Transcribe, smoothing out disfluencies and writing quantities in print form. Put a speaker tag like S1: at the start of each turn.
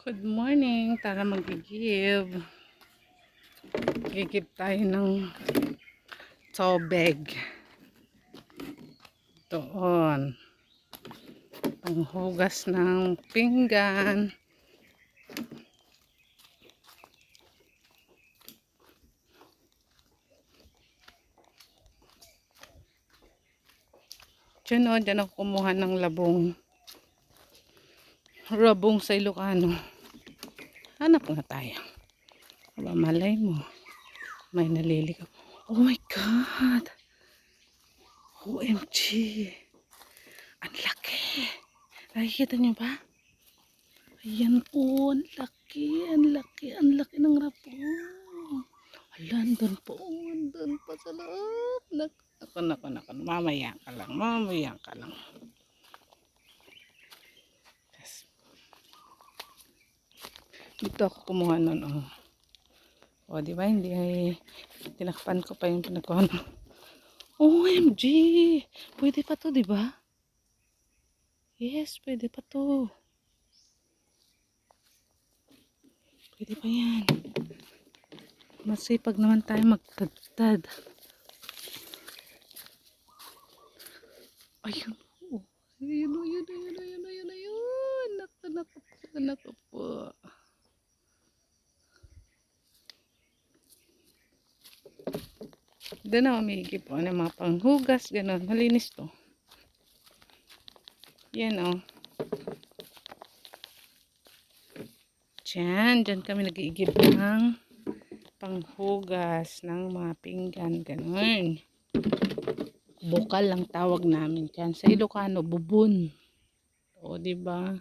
S1: Good morning. Tara mag-give. Gigib tayo ng tubig. Doon. Panghugas ng pinggan. Diyan ako kumuha ng labong. Rabong sa Ilocano. Hanap nga tayo. Aba, malay mo. May naliligaw. Oh my God! OMG! Ang laki! Nakikita niyo ba? Ayan po, ang laki, ang laki, ang laki ng rabong. Hala, andun po, andun pa sa loob. Nako. Mamaya ka lang. Dito ako kumuha nun, oh. O, di ba? Hindi ay tinakpan ko pa yung pinagkuhan. OMG! Pwede pa to, di ba? Yes, pwede pa to. Pwede pa yan. Masipag naman tayo magtagtad. Ayun. Oh. Ayun. Naku po. Doon na umigip po. Ano, mga panghugas, gano'n. Malinis to. Yan, oh. Diyan kami nag-iigib ng panghugas ng mga pinggan, gano'n. Bukal lang tawag namin dyan. Sa Ilocano, bubon. O, diba?